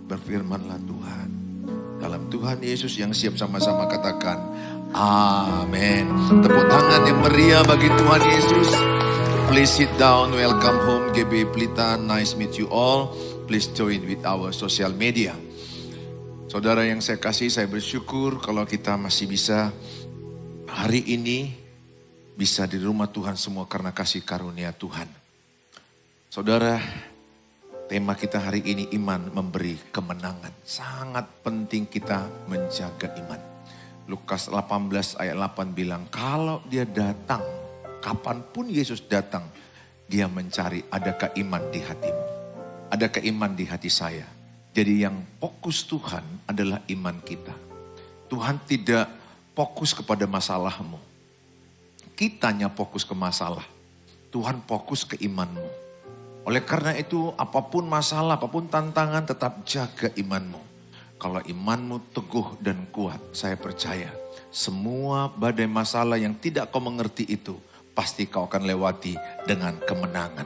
Berfirmanlah Tuhan. Dalam Tuhan Yesus yang siap, sama-sama katakan amin. Tepuk tangan yang meriah bagi Tuhan Yesus. Please sit down. Welcome home GB Pelita. Nice meet you all. Please join with our social media. Saudara yang saya kasih, saya bersyukur kalau kita masih bisa hari ini bisa di rumah Tuhan semua karena kasih karunia Tuhan. Saudara, tema kita hari ini iman memberi kemenangan. Sangat penting kita menjaga iman. Lukas 18 ayat 8 bilang, kalau dia datang, kapanpun Yesus datang, dia mencari adakah iman di hatimu. Adakah iman di hati saya. Jadi yang fokus Tuhan adalah iman kita. Tuhan tidak fokus kepada masalahmu. Kitanya fokus ke masalah. Tuhan fokus ke imanmu. Oleh karena itu apapun masalah, apapun tantangan tetap jaga imanmu. Kalau imanmu teguh dan kuat, saya percaya semua badai masalah yang tidak kau mengerti itu pasti kau akan lewati dengan kemenangan.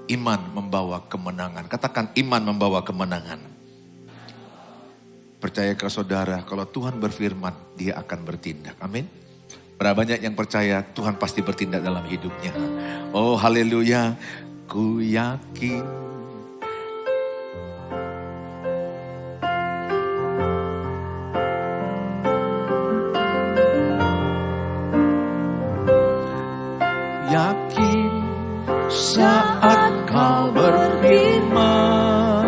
Iman membawa kemenangan. Katakan iman membawa kemenangan. Percaya ke saudara, kalau Tuhan berfirman, dia akan bertindak. Amin. Berapa banyak yang percaya Tuhan pasti bertindak dalam hidupnya. Oh haleluya. Ku yakin saat kau berfirman,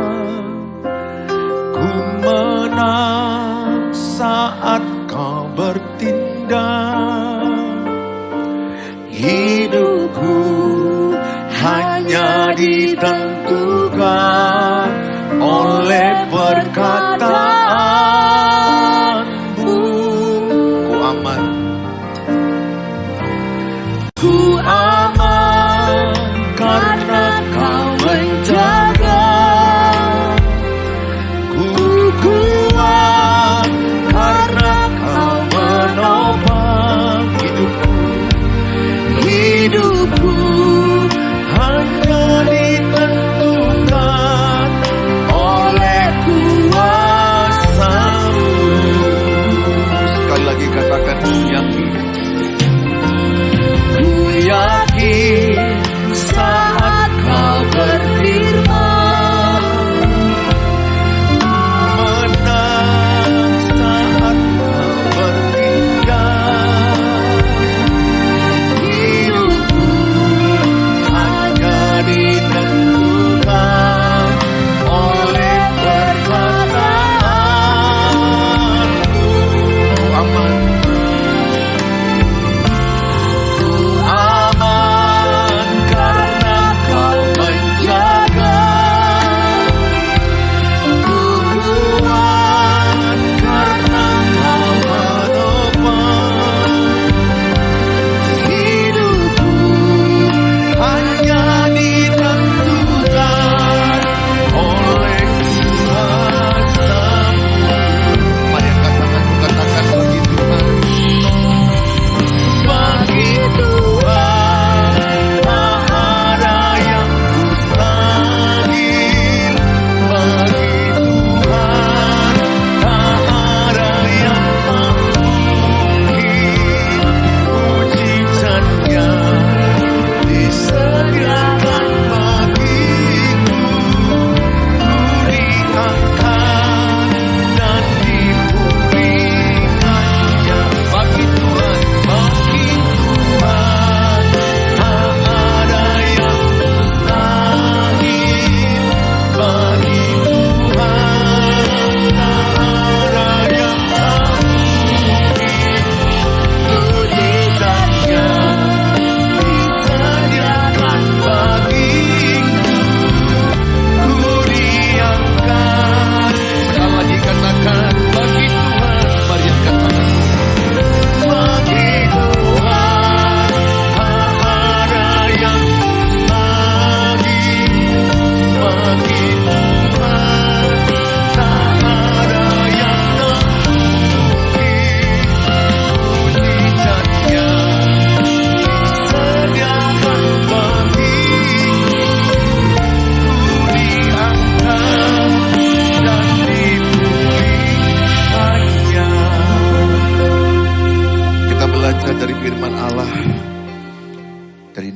ku menang saat kau bertindak. Hidupku hanya ditentukan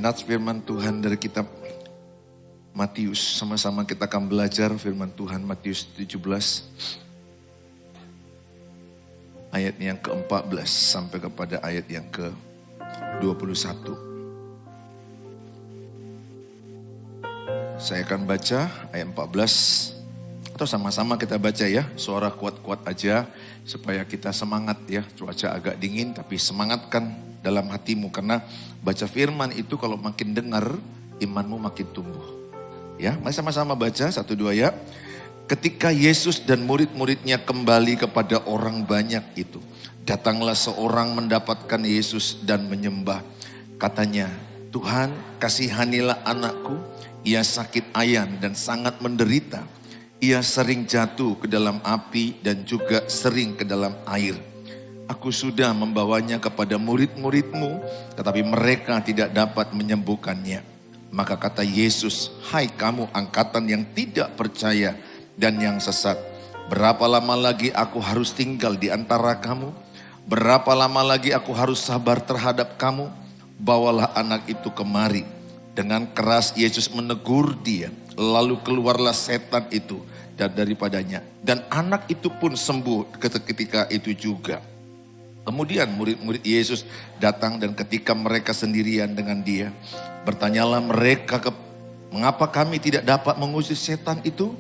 nats firman Tuhan dari kitab Matius. Sama-sama kita akan belajar firman Tuhan Matius 17. Ayat yang ke-14 sampai kepada ayat yang ke-21. Saya akan baca ayat 14. Atau sama-sama kita baca ya. Suara kuat-kuat aja supaya kita semangat ya. Cuaca agak dingin tapi semangatkan dalam hatimu. Karena baca firman itu kalau makin dengar imanmu makin tumbuh. Ya, mari sama-sama baca 1, 2 ya. Ketika Yesus dan murid-muridnya kembali kepada orang banyak itu, datanglah seorang mendapatkan Yesus dan menyembah. Katanya, Tuhan kasihanilah anakku, ia sakit ayan dan sangat menderita. Ia sering jatuh ke dalam api dan juga sering ke dalam air. Aku sudah membawanya kepada murid-muridmu, tetapi mereka tidak dapat menyembuhkannya. Maka kata Yesus, hai kamu angkatan yang tidak percaya dan yang sesat. Berapa lama lagi aku harus tinggal di antara kamu? Berapa lama lagi aku harus sabar terhadap kamu? Bawalah anak itu kemari. Dengan keras Yesus menegur dia. Lalu keluarlah setan itu daripadanya. Dan anak itu pun sembuh ketika itu juga. Kemudian murid-murid Yesus datang dan ketika mereka sendirian dengan dia. Bertanyalah mereka, mengapa kami tidak dapat mengusir setan itu?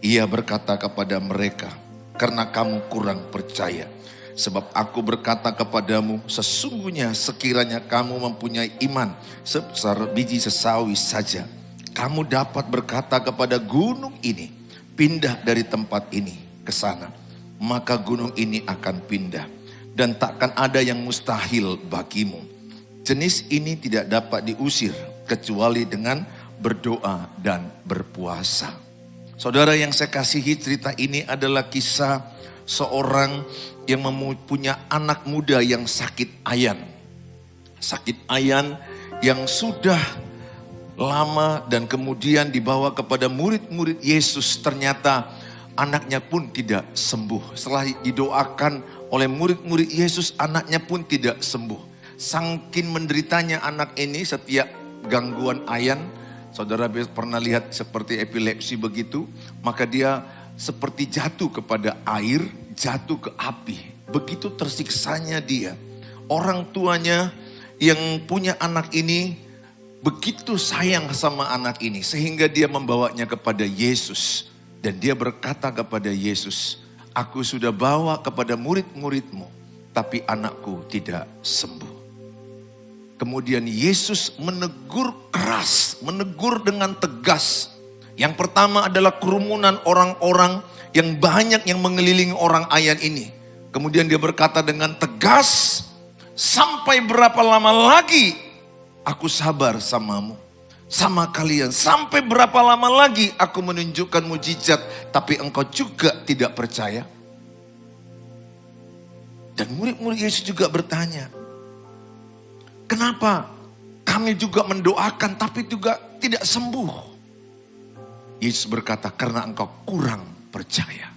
Ia berkata kepada mereka, karena kamu kurang percaya. Sebab aku berkata kepadamu, sesungguhnya sekiranya kamu mempunyai iman sebesar biji sesawi saja, kamu dapat berkata kepada gunung ini, pindah dari tempat ini ke sana. Maka gunung ini akan pindah. Dan takkan ada yang mustahil bagimu. Jenis ini tidak dapat diusir kecuali dengan berdoa dan berpuasa. Saudara yang saya kasihi, cerita ini adalah kisah seorang yang punya anak muda yang sakit ayan. Sakit ayan yang sudah lama dan kemudian dibawa kepada murid-murid Yesus. Ternyata anaknya pun tidak sembuh. Setelah didoakan oleh murid-murid Yesus, anaknya pun tidak sembuh. Saking menderitanya anak ini setiap gangguan ayan. Saudara pernah lihat seperti epilepsi begitu, maka dia seperti jatuh kepada air, jatuh ke api. Begitu tersiksanya dia. Orang tuanya yang punya anak ini begitu sayang sama anak ini, sehingga dia membawanya kepada Yesus. Dan dia berkata kepada Yesus, aku sudah bawa kepada murid-muridmu, tapi anakku tidak sembuh. Kemudian Yesus menegur keras, menegur dengan tegas. Yang pertama adalah kerumunan orang-orang yang banyak yang mengelilingi orang ayan ini. Kemudian dia berkata dengan tegas, sampai berapa lama lagi aku sabar samamu, sama kalian. Sampai berapa lama lagi aku menunjukkan mujizat, tapi engkau juga tidak percaya. Dan murid-murid Yesus juga bertanya, kenapa kami juga mendoakan tapi juga tidak sembuh? Yesus berkata, karena engkau kurang percaya.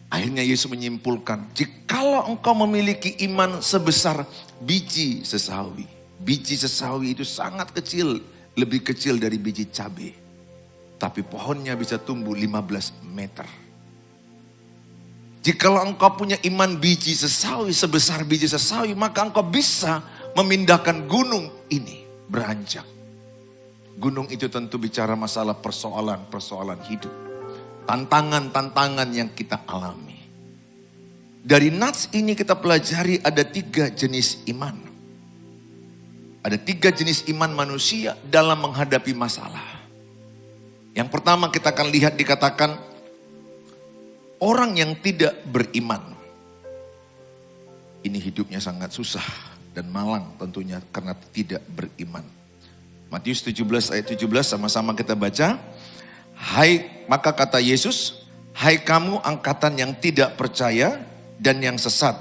Akhirnya Yesus menyimpulkan, jikalau engkau memiliki iman sebesar biji sesawi. Biji sesawi itu sangat kecil, lebih kecil dari biji cabai. Tapi pohonnya bisa tumbuh 15 meter. Jikalau engkau punya iman biji sesawi, sebesar biji sesawi, maka engkau bisa memindahkan gunung ini beranjak. Gunung itu tentu bicara masalah persoalan-persoalan hidup. Tantangan-tantangan yang kita alami. Dari nats ini kita pelajari ada 3 jenis iman. Ada 3 jenis iman manusia dalam menghadapi masalah. Yang pertama kita akan lihat dikatakan, orang yang tidak beriman. Ini hidupnya sangat susah dan malang tentunya karena tidak beriman. Matius 17 ayat 17 sama-sama kita baca. Maka kata Yesus, hai kamu angkatan yang tidak percaya dan yang sesat.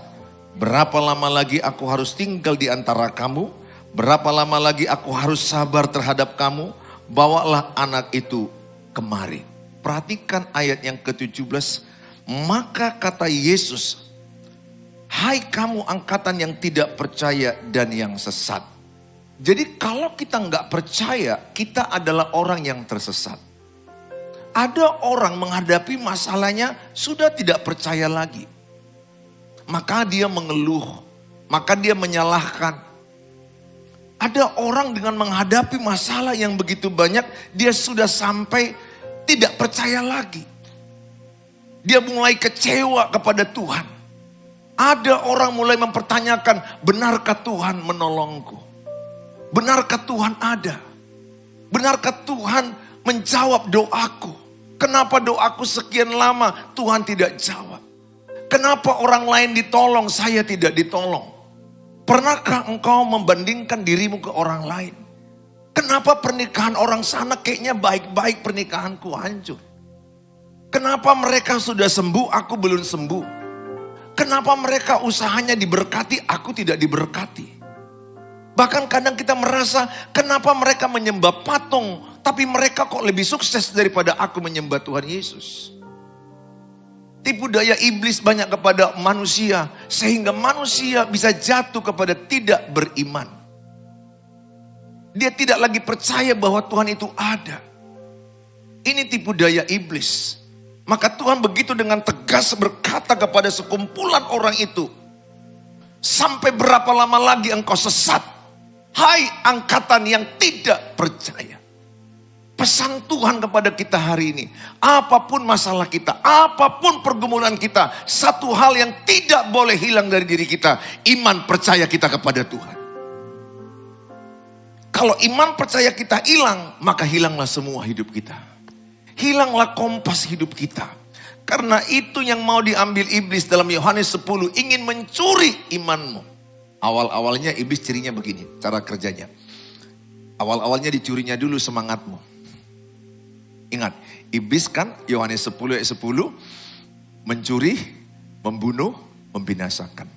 Berapa lama lagi aku harus tinggal di antara kamu? Berapa lama lagi aku harus sabar terhadap kamu? Bawalah anak itu kemari. Perhatikan ayat yang ke-17. Maka kata Yesus, hai kamu angkatan yang tidak percaya dan yang sesat. Jadi kalau kita nggak percaya, kita adalah orang yang tersesat. Ada orang menghadapi masalahnya sudah tidak percaya lagi. Maka dia mengeluh, maka dia menyalahkan. Ada orang dengan menghadapi masalah yang begitu banyak, dia sudah sampai tidak percaya lagi. Dia mulai kecewa kepada Tuhan. Ada orang mulai mempertanyakan, benarkah Tuhan menolongku? Benarkah Tuhan ada? Benarkah Tuhan menjawab doaku? Kenapa doaku sekian lama Tuhan tidak jawab? Kenapa orang lain ditolong, saya tidak ditolong? Pernahkah engkau membandingkan dirimu ke orang lain? Kenapa pernikahan orang sana kayaknya baik-baik, pernikahanku hancur? Kenapa mereka sudah sembuh, aku belum sembuh? Kenapa mereka usahanya diberkati, aku tidak diberkati? Bahkan kadang kita merasa, kenapa mereka menyembah patung, tapi mereka kok lebih sukses daripada aku menyembah Tuhan Yesus? Tipu daya iblis banyak kepada manusia, sehingga manusia bisa jatuh kepada tidak beriman. Dia tidak lagi percaya bahwa Tuhan itu ada. Ini tipu daya iblis. Maka Tuhan begitu dengan tegas berkata kepada sekumpulan orang itu, sampai berapa lama lagi engkau sesat? Hai angkatan yang tidak percaya. Pesan Tuhan kepada kita hari ini, apapun masalah kita, apapun pergumulan kita, satu hal yang tidak boleh hilang dari diri kita, iman percaya kita kepada Tuhan. Kalau iman percaya kita hilang, maka hilanglah semua hidup kita. Hilanglah kompas hidup kita. Karena itu yang mau diambil iblis dalam Yohanes 10, ingin mencuri imanmu. Awal-awalnya iblis cirinya begini, cara kerjanya. Awal-awalnya dicurinya dulu semangatmu. Ingat, iblis kan Yohanes 10 ayat 10, mencuri, membunuh, membinasakan.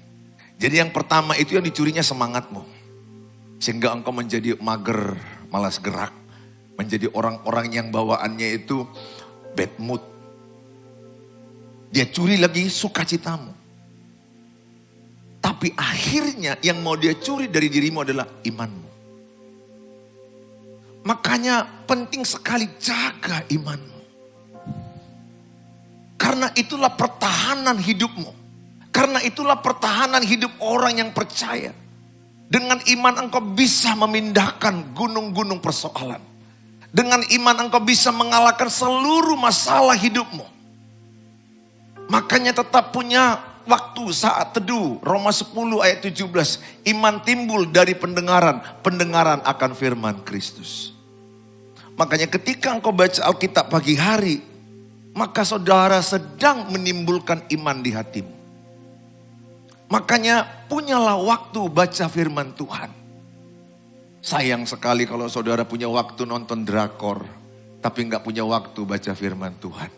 Jadi yang pertama itu yang dicurinya semangatmu. Sehingga engkau menjadi mager, malas gerak. Menjadi orang-orang yang bawaannya itu bad mood. Dia curi lagi sukacitamu. Tapi akhirnya yang mau dia curi dari dirimu adalah imanmu. Makanya penting sekali jaga imanmu. Karena itulah pertahanan hidupmu. Karena itulah pertahanan hidup orang yang percaya. Dengan iman engkau bisa memindahkan gunung-gunung persoalan. Dengan iman engkau bisa mengalahkan seluruh masalah hidupmu. Makanya tetap punya waktu saat teduh. Roma 10 ayat 17. Iman timbul dari pendengaran. Pendengaran akan firman Kristus. Makanya ketika engkau baca Alkitab pagi hari, maka saudara sedang menimbulkan iman di hatimu. Makanya punyalah waktu baca firman Tuhan. Sayang sekali kalau saudara punya waktu nonton drakor, tapi nggak punya waktu baca firman Tuhan.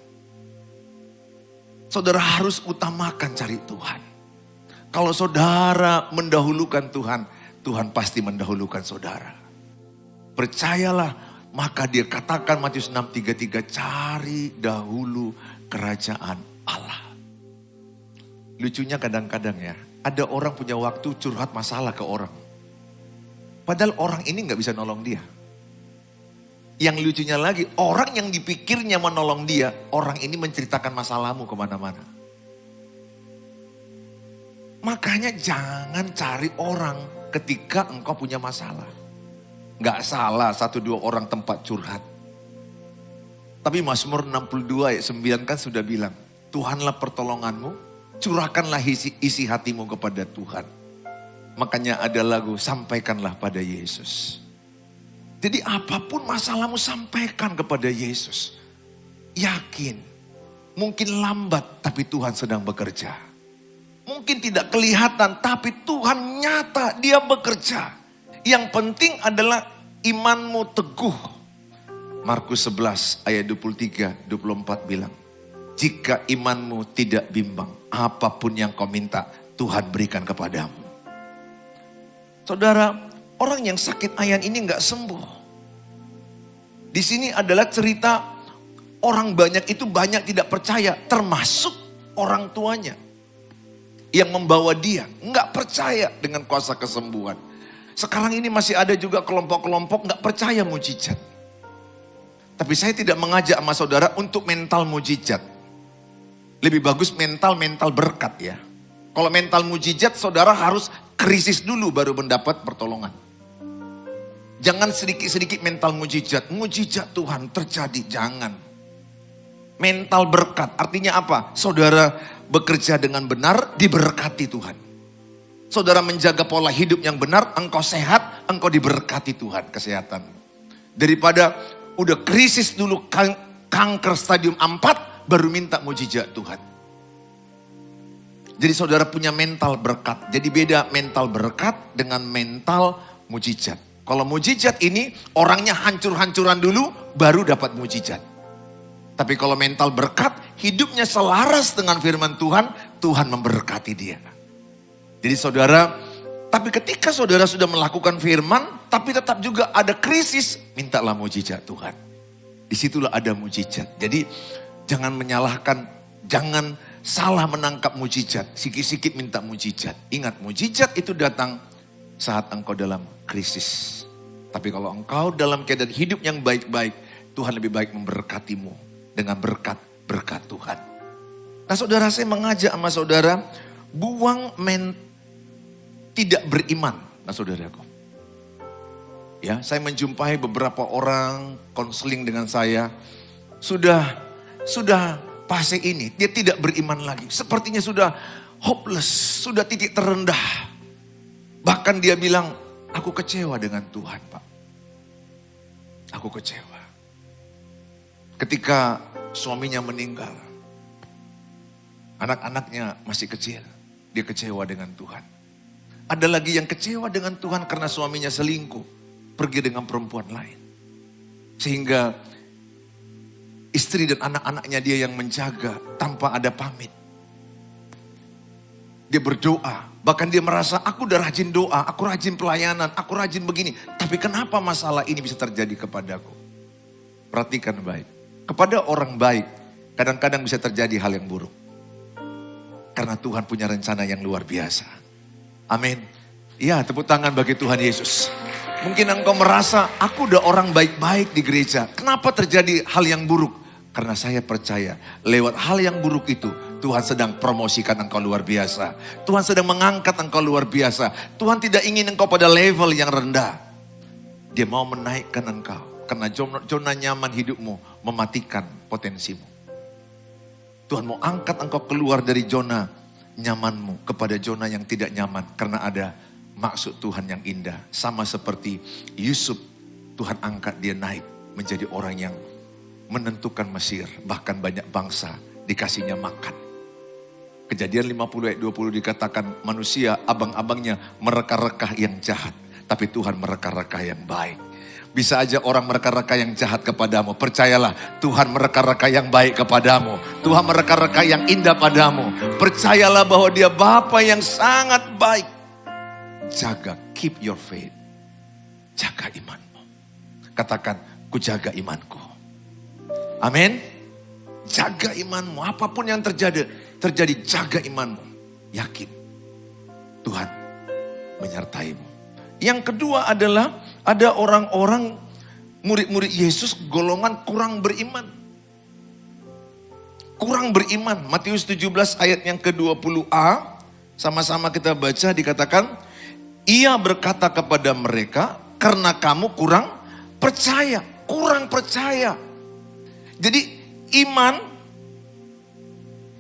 Saudara harus utamakan cari Tuhan. Kalau saudara mendahulukan Tuhan, Tuhan pasti mendahulukan saudara. Percayalah. Maka dia katakan Matius 6:33, cari dahulu kerajaan Allah. Lucunya kadang-kadang ya, ada orang punya waktu curhat masalah ke orang. Padahal orang ini gak bisa nolong dia. Yang lucunya lagi, orang yang dipikirnya menolong dia, orang ini menceritakan masalahmu kemana-mana. Makanya jangan cari orang ketika engkau punya masalah. Gak salah 1-2 orang tempat curhat. Tapi Mazmur 62 ayat 9 kan sudah bilang, Tuhanlah pertolonganmu, curahkanlah isi hatimu kepada Tuhan. Makanya ada lagu, sampaikanlah pada Yesus. Jadi apapun masalahmu sampaikan kepada Yesus. Yakin, mungkin lambat tapi Tuhan sedang bekerja. Mungkin tidak kelihatan tapi Tuhan nyata, dia bekerja. Yang penting adalah imanmu teguh. Markus 11 ayat 23-24 bilang, jika imanmu tidak bimbang, apapun yang kau minta, Tuhan berikan kepadamu. Saudara, orang yang sakit ayan ini gak sembuh. Di sini adalah cerita orang banyak itu banyak tidak percaya, termasuk orang tuanya. Yang membawa dia, gak percaya dengan kuasa kesembuhan. Sekarang ini masih ada juga kelompok-kelompok gak percaya mujizat. Tapi saya tidak mengajak sama saudara untuk mental mujizat. Lebih bagus mental berkat ya. Kalau mental mujizat, saudara harus krisis dulu baru mendapat pertolongan. Jangan sedikit-sedikit mental mujizat. Mujizat Tuhan terjadi, jangan. Mental berkat, artinya apa? Saudara bekerja dengan benar, diberkati Tuhan. Saudara menjaga pola hidup yang benar, engkau sehat, engkau diberkati Tuhan kesehatan. Daripada udah krisis dulu kanker stadium 4, baru minta mujizat Tuhan. Jadi saudara punya mental berkat. Jadi beda mental berkat dengan mental mujizat. Kalau mujizat ini orangnya hancur-hancuran dulu baru dapat mujizat. Tapi kalau mental berkat hidupnya selaras dengan firman Tuhan, Tuhan memberkati dia. Jadi saudara, tapi ketika saudara sudah melakukan firman, tapi tetap juga ada krisis, mintalah mujizat Tuhan. Disitulah ada mujizat. Jadi jangan menyalahkan, jangan salah menangkap mujizat. Sikit-sikit minta mujizat. Ingat, mujizat itu datang saat engkau dalam krisis. Tapi kalau engkau dalam keadaan hidup yang baik-baik, Tuhan lebih baik memberkatimu dengan berkat Tuhan. Nah saudara, saya mengajak sama saudara, buang tidak beriman. Nah saudaraku. Ya, saya menjumpai beberapa orang konseling dengan saya. Sudah fase ini, dia tidak beriman lagi. Sepertinya sudah hopeless, sudah titik terendah. Bahkan dia bilang, aku kecewa dengan Tuhan, Pak. Aku kecewa. Ketika suaminya meninggal, anak-anaknya masih kecil, dia kecewa dengan Tuhan. Ada lagi yang kecewa dengan Tuhan karena suaminya selingkuh, pergi dengan perempuan lain. Sehingga istri dan anak-anaknya dia yang menjaga tanpa ada pamit. Dia berdoa, bahkan dia merasa aku udah rajin doa, aku rajin pelayanan, aku rajin begini. Tapi kenapa masalah ini bisa terjadi kepadaku? Perhatikan baik. Kepada orang baik, kadang-kadang bisa terjadi hal yang buruk. Karena Tuhan punya rencana yang luar biasa. Amin. Ya, tepuk tangan bagi Tuhan Yesus. Mungkin engkau merasa, aku udah orang baik-baik di gereja. Kenapa terjadi hal yang buruk? Karena saya percaya, lewat hal yang buruk itu, Tuhan sedang promosikan engkau luar biasa. Tuhan sedang mengangkat engkau luar biasa. Tuhan tidak ingin engkau pada level yang rendah. Dia mau menaikkan engkau. Karena zona nyaman hidupmu mematikan potensimu. Tuhan mau angkat engkau keluar dari zona nyamanmu kepada zona yang tidak nyaman. Karena ada maksud Tuhan yang indah. Sama seperti Yusuf, Tuhan angkat dia naik menjadi orang yang menentukan Mesir. Bahkan banyak bangsa dikasihnya makan. Kejadian 50 ayat 20 dikatakan manusia abang-abangnya mereka-reka yang jahat. Tapi Tuhan mereka-reka yang baik. Bisa aja orang mereka-reka yang jahat kepadamu. Percayalah, Tuhan mereka-reka yang baik kepadamu. Tuhan mereka-reka yang indah padamu. Percayalah bahwa dia Bapa yang sangat baik. Jaga, keep your faith. Jaga imanmu. Katakan, ku jaga imanku. Amin. Jaga imanmu. Apapun yang terjadi jaga imanmu. Yakin Tuhan menyertaimu. Yang kedua adalah ada orang-orang murid-murid Yesus golongan kurang beriman. Kurang beriman. Matius 17 ayat yang ke-20a. Sama-sama kita baca, dikatakan, ia berkata kepada mereka, karena kamu kurang percaya. Kurang percaya. Jadi iman,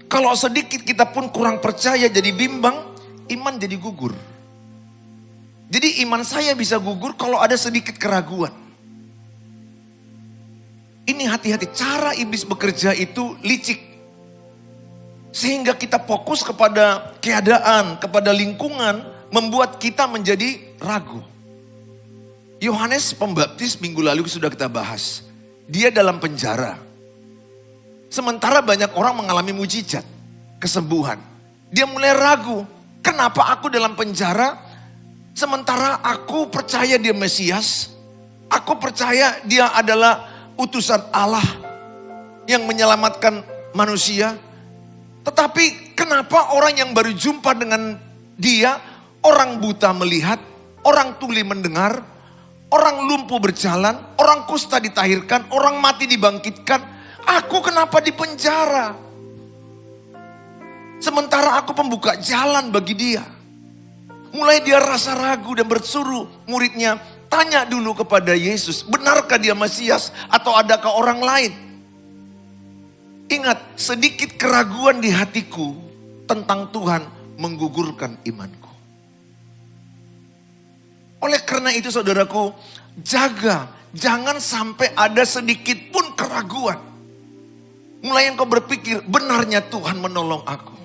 kalau sedikit kita pun kurang percaya jadi bimbang, iman jadi gugur. Jadi iman saya bisa gugur kalau ada sedikit keraguan. Ini hati-hati, cara iblis bekerja itu licik. Sehingga kita fokus kepada keadaan, kepada lingkungan, membuat kita menjadi ragu. Yohanes Pembaptis minggu lalu sudah kita bahas. Dia dalam penjara. Sementara banyak orang mengalami mujizat, kesembuhan. Dia mulai ragu, kenapa aku dalam penjara? Sementara aku percaya dia Mesias. Aku percaya dia adalah utusan Allah yang menyelamatkan manusia. Tetapi kenapa orang yang baru jumpa dengan dia, orang buta melihat, orang tuli mendengar, orang lumpuh berjalan, orang kusta ditahirkan, orang mati dibangkitkan. Aku kenapa di penjara? Sementara aku pembuka jalan bagi dia. Mulai dia rasa ragu dan bersuruh muridnya, tanya dulu kepada Yesus, benarkah dia Mesias atau adakah orang lain? Ingat, sedikit keraguan di hatiku tentang Tuhan menggugurkan imanku. Oleh karena itu saudaraku, jaga, jangan sampai ada sedikit pun keraguan. Mulai engkau berpikir, benarnya Tuhan menolong aku.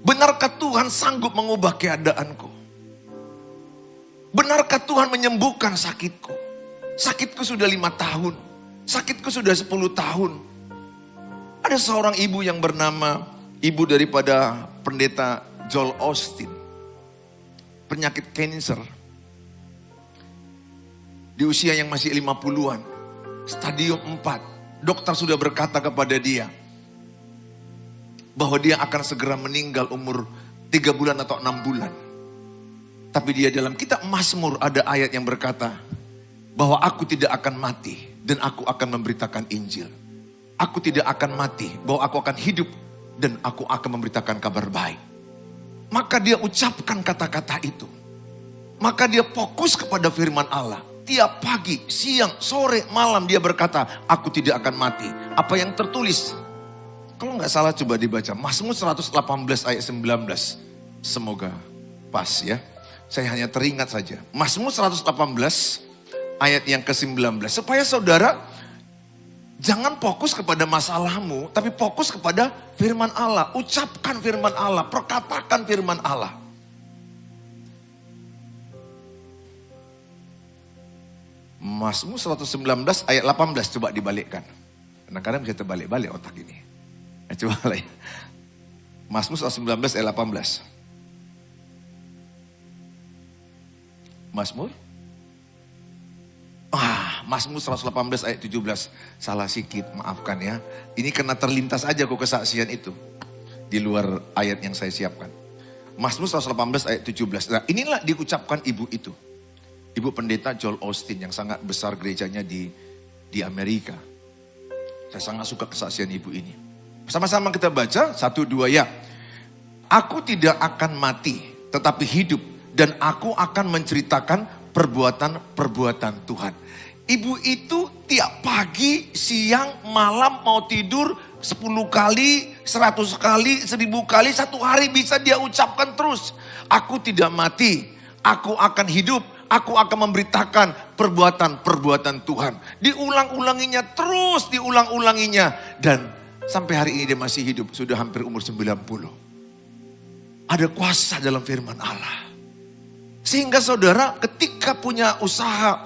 Benarkah Tuhan sanggup mengubah keadaanku? Benarkah Tuhan menyembuhkan sakitku? Sakitku sudah 5 tahun. Sakitku sudah 10 tahun. Ada seorang ibu yang bernama, ibu daripada pendeta Joel Osteen. Penyakit kanker. Di usia yang masih 50-an. Stadium 4. Dokter sudah berkata kepada dia, bahwa dia akan segera meninggal umur 3 bulan atau 6 bulan. Tapi dia dalam kitab Mazmur ada ayat yang berkata, bahwa aku tidak akan mati dan aku akan memberitakan Injil. Aku tidak akan mati, bahwa aku akan hidup dan aku akan memberitakan kabar baik. Maka dia ucapkan kata-kata itu. Maka dia fokus kepada firman Allah. Tiap pagi, siang, sore, malam dia berkata, aku tidak akan mati. Apa yang tertulis? Kalau nggak salah coba dibaca. Mazmur 118 ayat 19. Semoga pas ya. Saya hanya teringat saja. Mazmur 118 ayat yang ke-19. Supaya saudara jangan fokus kepada masalahmu. Tapi fokus kepada firman Allah. Ucapkan firman Allah. Perkatakan firman Allah. Mazmur 119 ayat 18 coba dibalikkan. Kadang-kadang bisa terbalik-balik otak ini. Coba lah ya. Mazmur 119 ayat 18. Mazmur? Mazmur 118 ayat 17. Salah sikit, maafkan ya. Ini kena terlintas aja kok kesaksian itu. Di luar ayat yang saya siapkan. Mazmur 118 ayat 17. Nah inilah diucapkan ibu itu. Ibu pendeta Joel Osteen yang sangat besar gerejanya di Amerika. Saya sangat suka kesaksian ibu ini. Sama-sama kita baca, 1, 2 ya. Aku tidak akan mati, tetapi hidup. Dan aku akan menceritakan perbuatan-perbuatan Tuhan. Ibu itu tiap pagi, siang, malam mau tidur 10 kali, 100 kali, 1000 kali, 1 hari bisa dia ucapkan terus. Aku tidak mati, aku akan hidup. Aku akan memberitakan perbuatan-perbuatan Tuhan. Diulang-ulanginya terus, diulang-ulanginya. Dan sampai hari ini dia masih hidup, sudah hampir umur 90. Ada kuasa dalam firman Allah. Sehingga saudara ketika punya usaha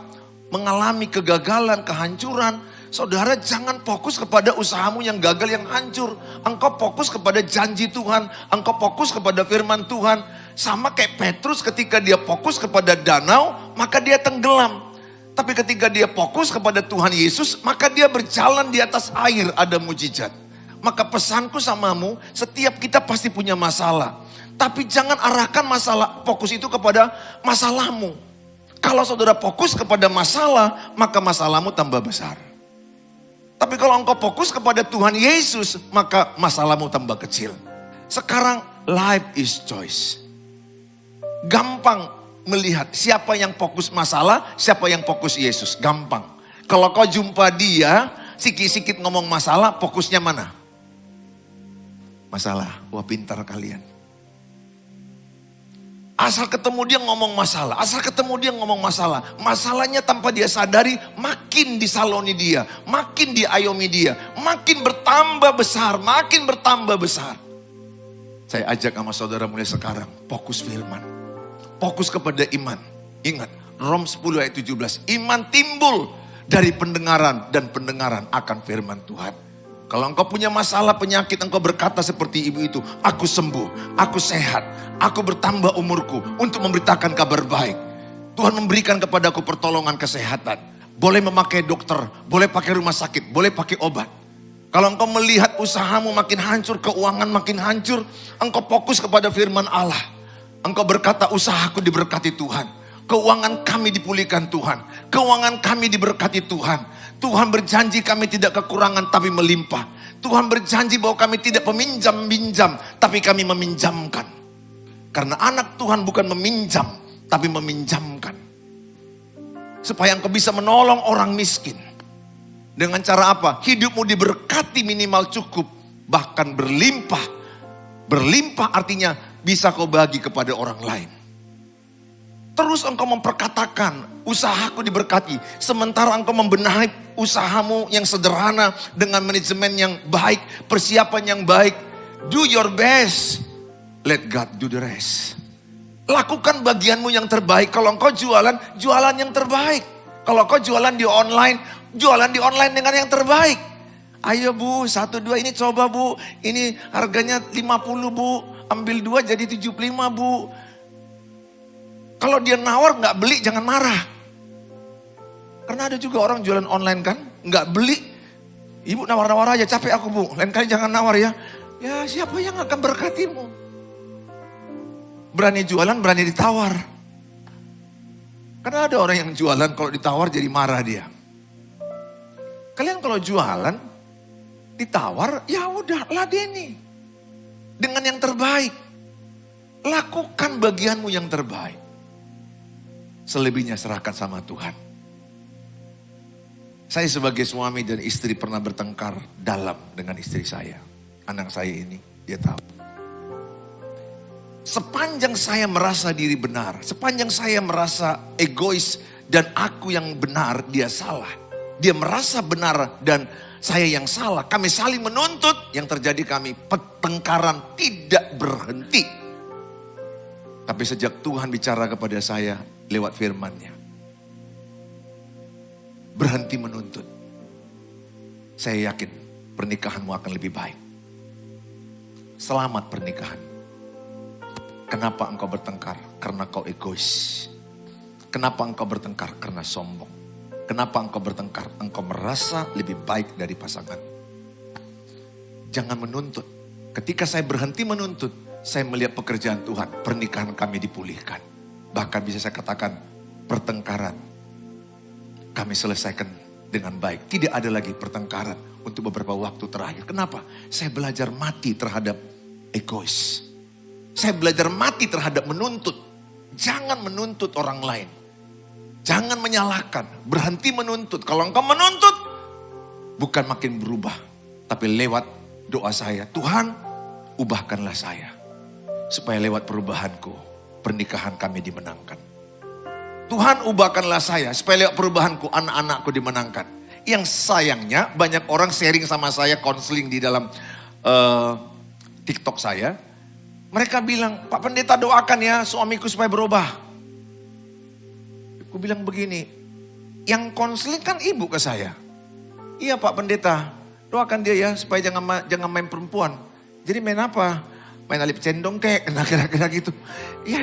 mengalami kegagalan, kehancuran, saudara jangan fokus kepada usahamu yang gagal, yang hancur. Engkau fokus kepada janji Tuhan, engkau fokus kepada firman Tuhan. Sama kayak Petrus ketika dia fokus kepada danau, maka dia tenggelam. Tapi ketika dia fokus kepada Tuhan Yesus, maka dia berjalan di atas air, ada mujizat. Maka pesanku samamu, setiap kita pasti punya masalah. Tapi jangan arahkan masalah, fokus itu kepada masalahmu. Kalau saudara fokus kepada masalah, maka masalahmu tambah besar. Tapi kalau engkau fokus kepada Tuhan Yesus, maka masalahmu tambah kecil. Sekarang life is choice. Gampang melihat siapa yang fokus masalah, siapa yang fokus Yesus. Gampang. Kalau kau jumpa dia, sikit-sikit ngomong masalah, fokusnya mana? Masalah. Wah pintar kalian. Asal ketemu dia ngomong masalah. Asal ketemu dia ngomong masalah. Masalahnya tanpa dia sadari makin disaloni dia. Makin diayomi dia. Makin bertambah besar. Makin bertambah besar. Saya ajak sama saudara mulai sekarang. Fokus firman. Fokus kepada iman. Ingat, Rom 10 ayat 17. Iman timbul dari pendengaran dan pendengaran akan firman Tuhan. Kalau engkau punya masalah penyakit, engkau berkata seperti ibu itu. Aku sembuh, aku sehat, aku bertambah umurku untuk memberitakan kabar baik. Tuhan memberikan kepadaku pertolongan kesehatan. Boleh memakai dokter, boleh pakai rumah sakit, boleh pakai obat. Kalau engkau melihat usahamu makin hancur, keuangan makin hancur, engkau fokus kepada firman Allah. Engkau berkata, usahaku diberkati Tuhan. Keuangan kami dipulihkan Tuhan. Keuangan kami diberkati Tuhan. Tuhan berjanji kami tidak kekurangan tapi melimpah. Tuhan berjanji bahwa kami tidak meminjam-minjam tapi kami meminjamkan. Karena anak Tuhan bukan meminjam tapi meminjamkan. Supaya engkau bisa menolong orang miskin. Dengan cara apa? Hidupmu diberkati minimal cukup. Bahkan berlimpah. Berlimpah artinya bisa kau bagi kepada orang lain. Terus engkau memperkatakan, usahaku diberkati. Sementara engkau membenahi usahamu yang sederhana dengan manajemen yang baik, persiapan yang baik. Do your best. Let God do the rest. Lakukan bagianmu yang terbaik. Kalau engkau jualan, jualan yang terbaik. Kalau engkau jualan di online, jualan di online dengan yang terbaik. Ayo bu, 1, 2 ini coba bu. Ini harganya 50 bu. Ambil 2 jadi 75 bu. Kalau dia nawar nggak beli jangan marah. Karena ada juga orang jualan online kan. Nggak beli. Ibu nawar-nawar aja, capek aku bu. Lain kali jangan nawar ya. Ya siapa yang akan berkatimu? Berani jualan, berani ditawar. Karena ada orang yang jualan kalau ditawar jadi marah dia. Kalian kalau jualan, ditawar, ya udah ladeni. Dengan yang terbaik. Lakukan bagianmu yang terbaik. Selebihnya serahkan sama Tuhan. Saya sebagai suami dan istri pernah bertengkar dalam dengan istri saya. Anak saya ini, dia tahu. Sepanjang saya merasa diri benar, sepanjang saya merasa egois dan aku yang benar, dia salah. Dia merasa benar dan saya yang salah. Kami saling menuntut, yang terjadi kami pertengkaran tidak berhenti. Tapi sejak Tuhan bicara kepada saya lewat firman-Nya, berhenti menuntut. Saya yakin pernikahanmu akan lebih baik. Selamat pernikahan. Kenapa engkau bertengkar? Karena kau egois. Kenapa engkau bertengkar? Karena sombong. Kenapa engkau bertengkar? Engkau merasa lebih baik dari pasangan. Jangan menuntut. Ketika saya berhenti menuntut, saya melihat pekerjaan Tuhan. Pernikahan kami dipulihkan. Bahkan bisa saya katakan pertengkaran kami selesaikan dengan baik. Tidak ada lagi pertengkaran untuk beberapa waktu terakhir. Kenapa? Saya belajar mati terhadap egois. Saya belajar mati terhadap menuntut. Jangan menuntut orang lain. Jangan menyalahkan. Berhenti menuntut. Kalau engkau menuntut, bukan makin berubah. Tapi lewat doa saya, Tuhan ubahkanlah saya. Supaya lewat perubahanku, pernikahan kami dimenangkan. Tuhan ubahkanlah saya, supaya lewat perubahanku, anak-anakku dimenangkan. Yang sayangnya banyak orang sharing sama saya, konseling di dalam TikTok saya. Mereka bilang, Pak Pendeta doakan ya suamiku supaya berubah. Aku bilang begini, yang konseling kan ibu ke saya. Iya Pak Pendeta, doakan dia ya supaya jangan main perempuan. Jadi main apa? Main alip cendong kek, kira-kira gitu. Ya,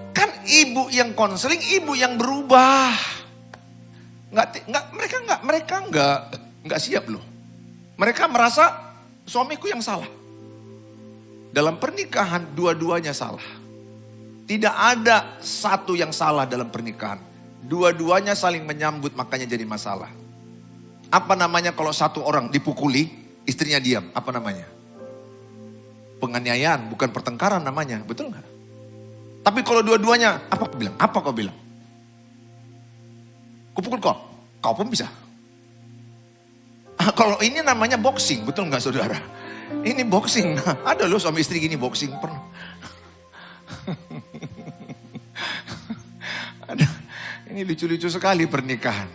kan ibu yang konseling, ibu yang berubah. Mereka nggak siap loh. Mereka merasa suamiku yang salah. Dalam pernikahan dua-duanya salah. Tidak ada satu yang salah dalam pernikahan. Dua-duanya saling menyambut makanya jadi masalah. Apa namanya kalau satu orang dipukuli, istrinya diam, apa namanya? Penganiayaan, bukan pertengkaran namanya, betul nggak? Tapi kalau dua-duanya, apa kau bilang? Apa kau bilang? Kupukul kau pun bisa. Kalau ini namanya boxing, betul nggak saudara? Ini boxing, ada loh suami istri gini boxing pernah. Ini lucu-lucu sekali pernikahan.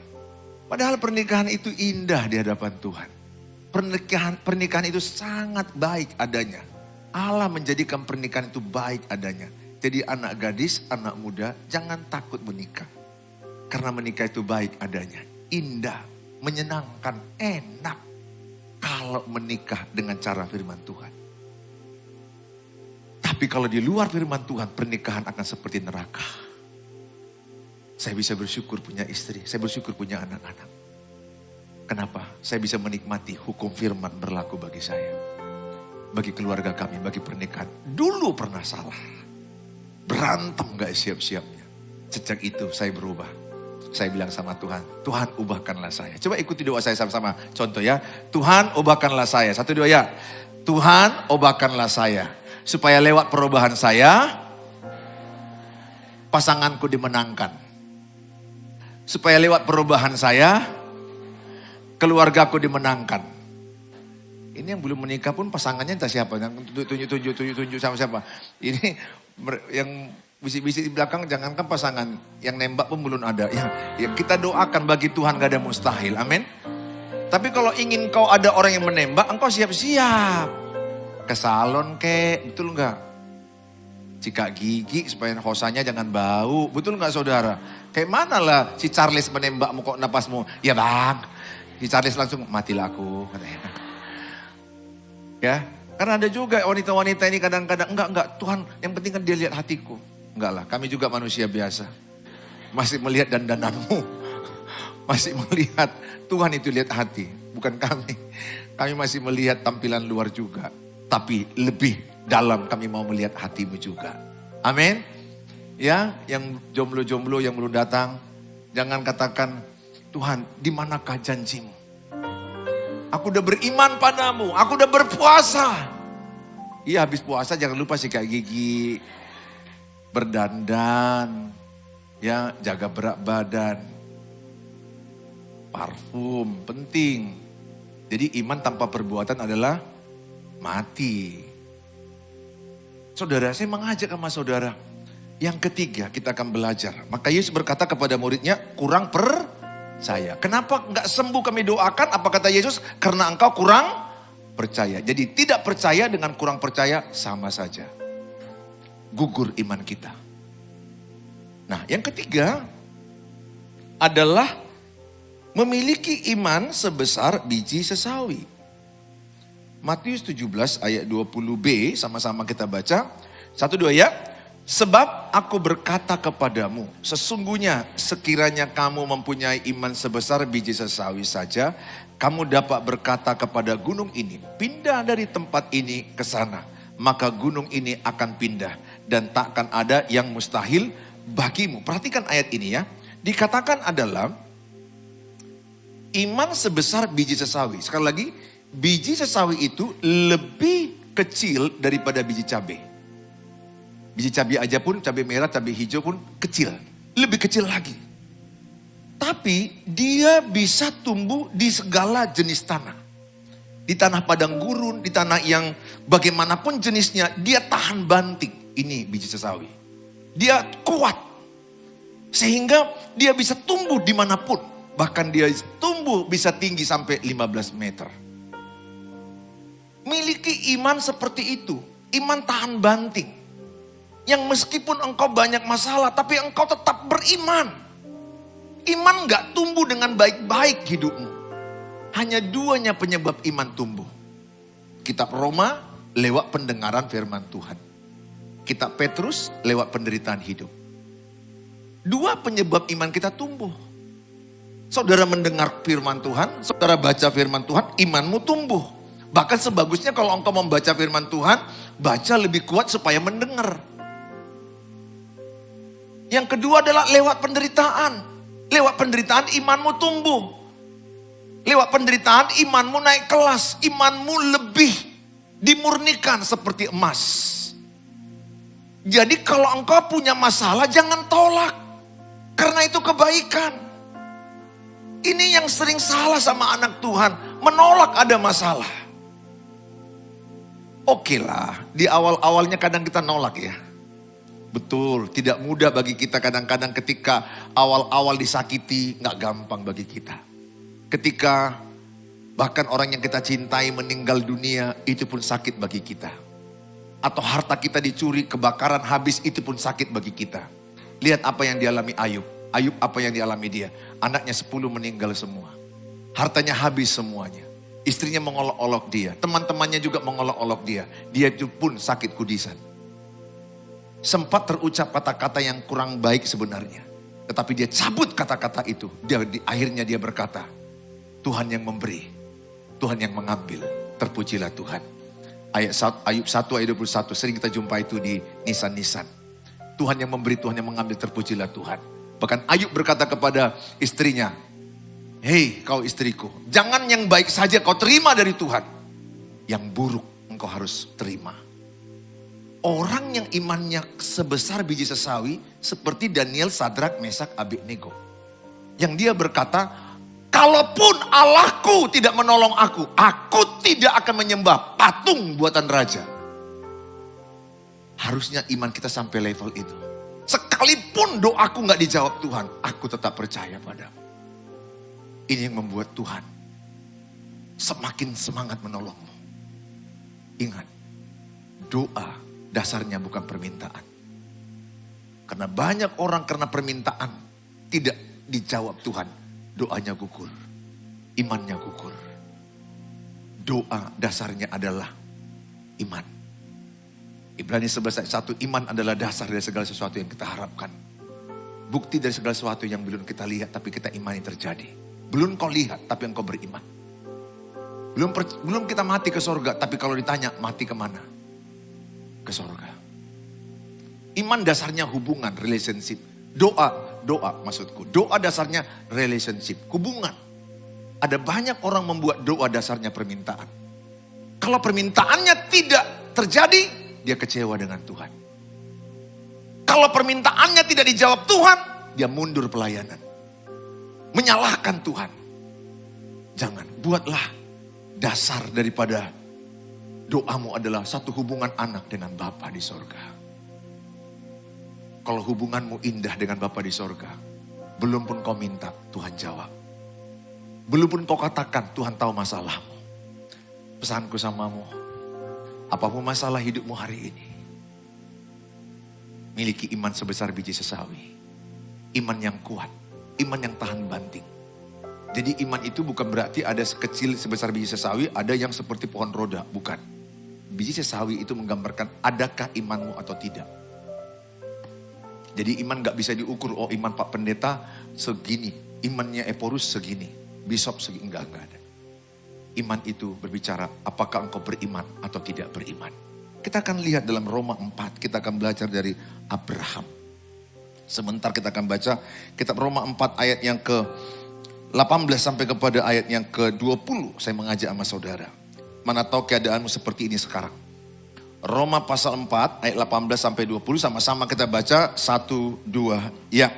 Padahal pernikahan itu indah di hadapan Tuhan. Pernikahan itu sangat baik adanya. Allah menjadikan pernikahan itu baik adanya. Jadi anak gadis, anak muda jangan takut menikah. Karena menikah itu baik adanya. Indah, menyenangkan, enak. Kalau menikah dengan cara firman Tuhan. Tapi kalau di luar firman Tuhan, pernikahan akan seperti neraka. Saya bisa bersyukur punya istri, saya bersyukur punya anak-anak. Kenapa? Saya bisa menikmati hukum firman berlaku bagi saya. Bagi keluarga kami, bagi pernikahan. Dulu pernah salah. Berantem gak siap-siapnya. Sejak itu saya berubah. Saya bilang sama Tuhan, Tuhan ubahkanlah saya. Coba ikuti doa saya sama-sama. Contoh ya, Tuhan ubahkanlah saya. 1, 2 ya. Tuhan ubahkanlah saya. Supaya lewat perubahan saya, pasanganku dimenangkan. Supaya lewat perubahan saya, keluargaku dimenangkan. Ini yang belum menikah pun pasangannya entah siapa. Yang tunjuk sama siapa. Ini yang bisik-bisik di belakang, jangankan pasangan. Yang nembak pun belum ada. Ya kita doakan bagi Tuhan gak ada mustahil. Amin. Tapi kalau ingin kau ada orang yang menembak, engkau siap-siap. Ke salon kek, betul enggak? Sikat gigi supaya hosanya jangan bau. Betul enggak saudara? Kayak mana lah si Charles menembakmu kok napasmu. Ya bang. Si Charles langsung matilah aku. Ya. Karena ada juga wanita-wanita ini kadang-kadang enggak. Tuhan yang penting kan dia lihat hatiku. Enggak lah, kami juga manusia biasa. Masih melihat dandananmu. Masih melihat, Tuhan itu lihat hati. Bukan kami. Kami masih melihat tampilan luar juga. Tapi lebih dalam kami mau melihat hatimu juga. Amin. Ya, yang jomblo-jomblo yang belum datang. Jangan katakan, Tuhan di manakah janjimu? Aku udah beriman padamu, aku udah berpuasa. Iya habis puasa jangan lupa sikat gigi. Berdandan, ya jaga berat badan, parfum penting. Jadi iman tanpa perbuatan adalah mati. Saudara, saya mengajak sama saudara. Yang ketiga kita akan belajar. Maka Yesus berkata kepada muridnya, kurang percaya. Kenapa enggak sembuh kami doakan? Apa kata Yesus? Karena engkau kurang percaya. Jadi tidak percaya dengan kurang percaya sama saja. Gugur iman kita. Nah, yang ketiga adalah memiliki iman sebesar biji sesawi. Matius 17 ayat 20b sama-sama kita baca. 1, 2 ya. Sebab aku berkata kepadamu, sesungguhnya sekiranya kamu mempunyai iman sebesar biji sesawi saja, kamu dapat berkata kepada gunung ini, pindah dari tempat ini ke sana. Maka gunung ini akan pindah dan takkan ada yang mustahil bagimu. Perhatikan ayat ini ya. Dikatakan adalah iman sebesar biji sesawi. Sekali lagi, biji sesawi itu lebih kecil daripada biji cabai. Biji cabai aja pun, cabai merah, cabai hijau pun kecil. Lebih kecil lagi. Tapi dia bisa tumbuh di segala jenis tanah. Di tanah padang gurun, di tanah yang bagaimanapun jenisnya, dia tahan banting. Ini biji sesawi. Dia kuat. Sehingga dia bisa tumbuh dimanapun. Bahkan dia tumbuh bisa tinggi sampai 15 meter. Miliki iman seperti itu. Iman tahan banting. Yang meskipun engkau banyak masalah, tapi engkau tetap beriman. Iman gak tumbuh dengan baik-baik hidupmu. Hanya 2 penyebab iman tumbuh. Kitab Roma lewat pendengaran firman Tuhan. Kitab Petrus lewat penderitaan hidup. 2 penyebab iman kita tumbuh. Saudara mendengar firman Tuhan, saudara baca firman Tuhan, imanmu tumbuh. Bahkan sebagusnya kalau engkau membaca firman Tuhan, baca lebih kuat supaya mendengar. Yang kedua adalah lewat penderitaan. Lewat penderitaan imanmu tumbuh. Lewat penderitaan imanmu naik kelas. Imanmu lebih dimurnikan seperti emas. Jadi kalau engkau punya masalah jangan tolak. Karena itu kebaikan. Ini yang sering salah sama anak Tuhan. Menolak ada masalah. Oke lah, di awal-awalnya kadang kita nolak ya. Betul, tidak mudah bagi kita kadang-kadang ketika awal-awal disakiti. Gak gampang bagi kita. Ketika bahkan orang yang kita cintai meninggal dunia, itu pun sakit bagi kita. Atau harta kita dicuri, kebakaran habis, itu pun sakit bagi kita. Lihat apa yang dialami Ayub. Ayub apa yang dialami dia. Anaknya 10 meninggal semua. Hartanya habis semuanya. Istrinya mengolok-olok dia. Teman-temannya juga mengolok-olok dia. Dia itu pun sakit kudisan. Sempat terucap kata-kata yang kurang baik sebenarnya. Tetapi dia cabut kata-kata itu. Akhirnya dia berkata, Tuhan yang memberi, Tuhan yang mengambil, terpujilah Tuhan. Ayub 1 ayat 21 sering kita jumpa itu di Nisan-Nisan. Tuhan yang memberi, Tuhan yang mengambil, terpujilah Tuhan. Bahkan Ayub berkata kepada istrinya, hei kau istriku, jangan yang baik saja kau terima dari Tuhan. Yang buruk engkau harus terima. Orang yang imannya sebesar biji sesawi seperti Daniel, Sadrak, Mesak, Abednego. Yang dia berkata, kalaupun Allahku tidak menolong aku tidak akan menyembah patung buatan raja. Harusnya iman kita sampai level itu. Sekalipun doaku gak dijawab Tuhan, aku tetap percaya padamu. Ini yang membuat Tuhan semakin semangat menolongmu. Ingat, doa dasarnya bukan permintaan. Karena banyak orang karena permintaan tidak dijawab Tuhan, doanya gugur, imannya gugur. Doa dasarnya adalah iman. Ibrani 11 ayat 1, iman adalah dasar dari segala sesuatu yang kita harapkan. Bukti dari segala sesuatu yang belum kita lihat tapi kita imani terjadi. Belum kau lihat tapi engkau beriman. Belum kita mati ke sorga, tapi kalau ditanya mati kemana? Ke sorga. Iman dasarnya hubungan, relationship. Doa maksudku. Doa dasarnya relationship, hubungan. Ada banyak orang membuat doa dasarnya permintaan. Kalau permintaannya tidak terjadi, dia kecewa dengan Tuhan. Kalau permintaannya tidak dijawab Tuhan, dia mundur pelayanan. Menyalahkan Tuhan. Jangan, buatlah dasar daripada doamu adalah satu hubungan anak dengan Bapa di sorga. Kalau hubunganmu indah dengan Bapa di sorga, belum pun kau minta, Tuhan jawab. Belum pun kau katakan, Tuhan tahu masalahmu. Pesanku samamu, apapun masalah hidupmu hari ini, miliki iman sebesar biji sesawi. Iman yang kuat, iman yang tahan banting. Jadi iman itu bukan berarti ada sekecil sebesar biji sesawi, ada yang seperti pohon roda, bukan. Biji sesawi itu menggambarkan adakah imanmu atau tidak. Jadi iman gak bisa diukur, oh iman Pak Pendeta segini, imannya Eporus segini, Bishop segini, enggak ada. Iman itu berbicara apakah engkau beriman atau tidak beriman. Kita akan lihat dalam Roma 4, kita akan belajar dari Abraham. Sebentar kita akan baca kitab Roma 4 ayat yang ke-18 sampai kepada ayat yang ke-20. Saya mengajak sama saudara. Mana tahu keadaanmu seperti ini sekarang. Roma pasal 4 ayat 18 sampai 20 sama-sama kita baca 1, 2, ya.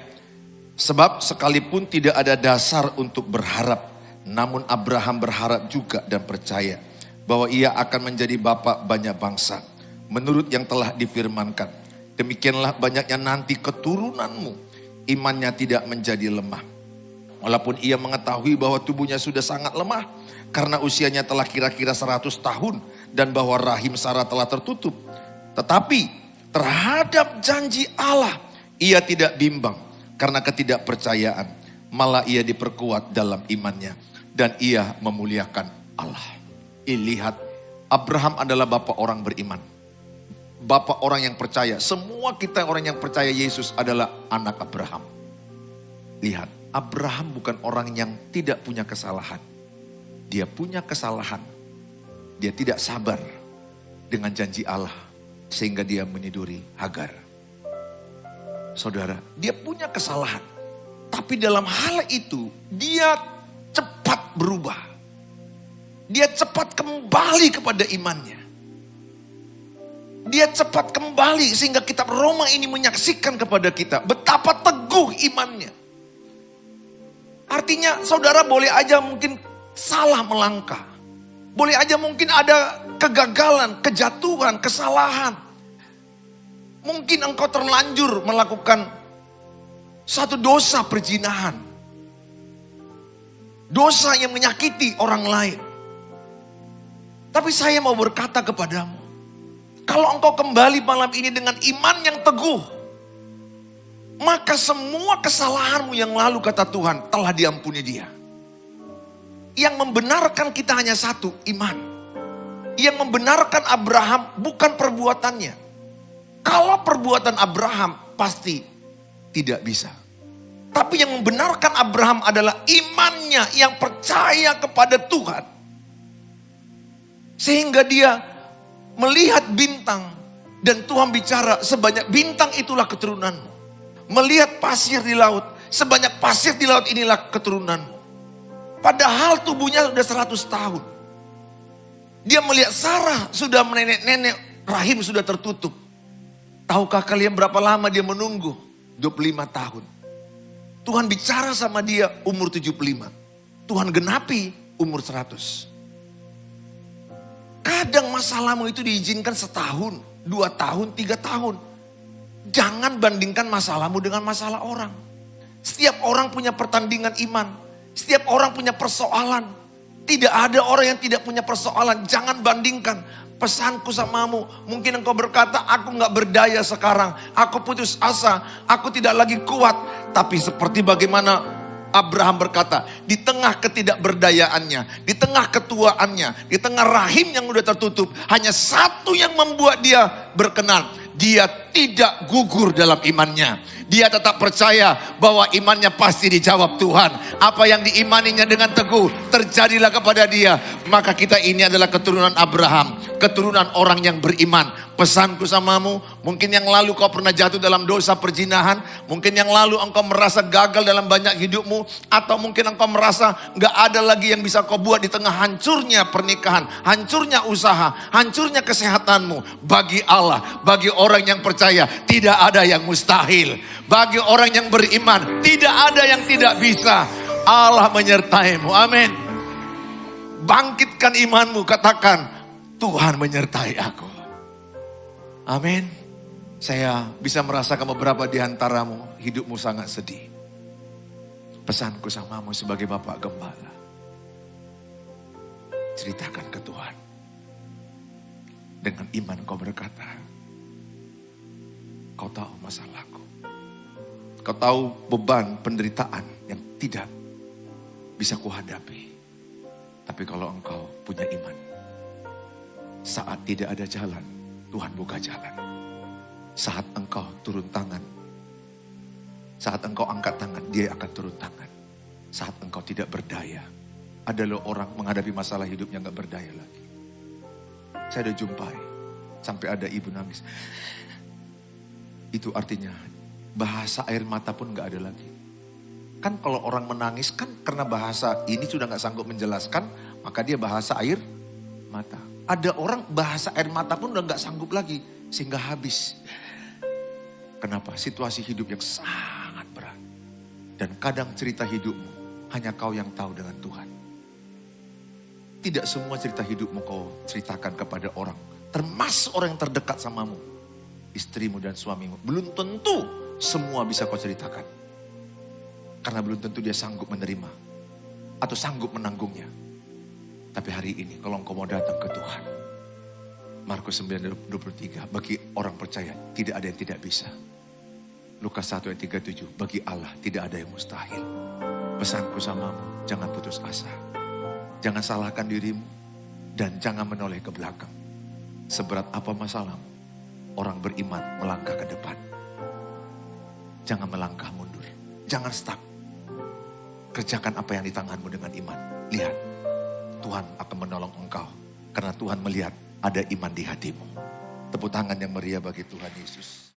Sebab sekalipun tidak ada dasar untuk berharap, namun Abraham berharap juga dan percaya bahwa ia akan menjadi bapa banyak bangsa. Menurut yang telah difirmankan, demikianlah banyaknya nanti keturunanmu. Imannya tidak menjadi lemah. Walaupun ia mengetahui bahwa tubuhnya sudah sangat lemah, karena usianya telah kira-kira 100 tahun dan bahwa rahim Sarah telah tertutup. Tetapi terhadap janji Allah ia tidak bimbang karena ketidakpercayaan. Malah ia diperkuat dalam imannya dan ia memuliakan Allah. Lihat, Abraham adalah bapa orang beriman. Bapa orang yang percaya. Semua kita orang yang percaya Yesus adalah anak Abraham. Lihat, Abraham bukan orang yang tidak punya kesalahan. Dia punya kesalahan. Dia tidak sabar dengan janji Allah. Sehingga dia meniduri Hagar. Saudara, dia punya kesalahan. Tapi dalam hal itu, dia cepat berubah. Dia cepat kembali kepada imannya. Dia cepat kembali sehingga kitab Roma ini menyaksikan kepada kita betapa teguh imannya. Artinya saudara boleh aja mungkin salah melangkah. Boleh aja mungkin ada kegagalan, kejatuhan, kesalahan. Mungkin engkau terlanjur melakukan satu dosa perzinahan. Dosa yang menyakiti orang lain. Tapi saya mau berkata kepadamu, kalau engkau kembali malam ini dengan iman yang teguh, maka semua kesalahanmu yang lalu kata Tuhan telah diampuni dia. Yang membenarkan kita hanya satu, iman. Yang membenarkan Abraham bukan perbuatannya. Kalau perbuatan Abraham pasti tidak bisa. Tapi yang membenarkan Abraham adalah imannya yang percaya kepada Tuhan. Sehingga dia melihat bintang Dan Tuhan bicara, sebanyak bintang itulah keturunanmu. Melihat pasir di laut, sebanyak pasir di laut inilah keturunanmu. Padahal tubuhnya sudah 100 tahun. Dia melihat Sarah sudah menenek-nenek, rahim sudah tertutup. Tahukah kalian berapa lama dia menunggu? 25 tahun. Tuhan bicara sama dia umur 75. Tuhan genapi umur 100. Kadang masalahmu itu diizinkan setahun, 2 tahun, 3 tahun. Jangan bandingkan masalahmu dengan masalah orang. Setiap orang punya pertandingan iman. Setiap orang punya persoalan. Tidak ada orang yang tidak punya persoalan. Jangan bandingkan. Pesanku samamu, mungkin engkau berkata, aku gak berdaya sekarang. Aku putus asa, aku tidak lagi kuat. Tapi seperti bagaimana Abraham berkata, di tengah ketidakberdayaannya, di tengah ketuaannya, di tengah rahim yang udah tertutup, hanya satu yang membuat dia berkenan. Dia tidak gugur dalam imannya. Dia tetap percaya bahwa imannya pasti dijawab Tuhan. Apa yang diimaninya dengan teguh, terjadilah kepada dia. Maka kita ini adalah keturunan Abraham, keturunan orang yang beriman. Pesanku samamu, mungkin yang lalu kau pernah jatuh dalam dosa perzinahan, mungkin yang lalu engkau merasa gagal dalam banyak hidupmu, atau mungkin engkau merasa gak ada lagi yang bisa kau buat di tengah hancurnya pernikahan, hancurnya usaha, hancurnya kesehatanmu. Bagi Allah, bagi orang yang percaya, tidak ada yang mustahil. Bagi orang yang beriman, tidak ada yang tidak bisa. Allah menyertaimu, amin. Bangkitkan imanmu, katakan, Tuhan menyertai aku. Amin. Saya bisa merasakan beberapa di antaramu hidupmu sangat sedih. Pesanku samamu sebagai Bapak Gembala. Ceritakan ke Tuhan. Dengan iman kau berkata, kau tahu masalahku. Kau tahu beban penderitaan yang tidak bisa kuhadapi. Tapi kalau engkau punya iman, saat tidak ada jalan, Tuhan buka jalan. Saat engkau turun tangan, saat engkau angkat tangan, dia akan turun tangan. Saat engkau tidak berdaya, ada loh orang menghadapi masalah hidupnya gak berdaya lagi. Saya udah jumpai, sampai ada ibu nangis. Itu artinya bahasa air mata pun gak ada lagi. Kan kalau orang menangis kan karena bahasa ini sudah gak sanggup menjelaskan, maka dia bahasa air mata. Ada orang bahasa air mata pun udah gak sanggup lagi. Sehingga habis. Kenapa? Situasi hidup yang sangat berat. Dan kadang cerita hidupmu hanya kau yang tahu dengan Tuhan. Tidak semua cerita hidupmu kau ceritakan kepada orang. Termasuk orang yang terdekat samamu. Istrimu dan suamimu. Belum tentu semua bisa kau ceritakan. Karena belum tentu dia sanggup menerima. Atau sanggup menanggungnya. Tapi hari ini kalau engkau mau datang ke Tuhan. Markus 9:23, bagi orang percaya tidak ada yang tidak bisa. Lukas 1:37, bagi Allah tidak ada yang mustahil. Pesanku samamu, jangan putus asa. Jangan salahkan dirimu dan jangan menoleh ke belakang. Seberat apa masalahmu, orang beriman melangkah ke depan. Jangan melangkah mundur, jangan stuck. Kerjakan apa yang di tanganmu dengan iman. Lihat. Tuhan akan menolong engkau. Karena Tuhan melihat ada iman di hatimu. Tepuk tangan yang meriah bagi Tuhan Yesus.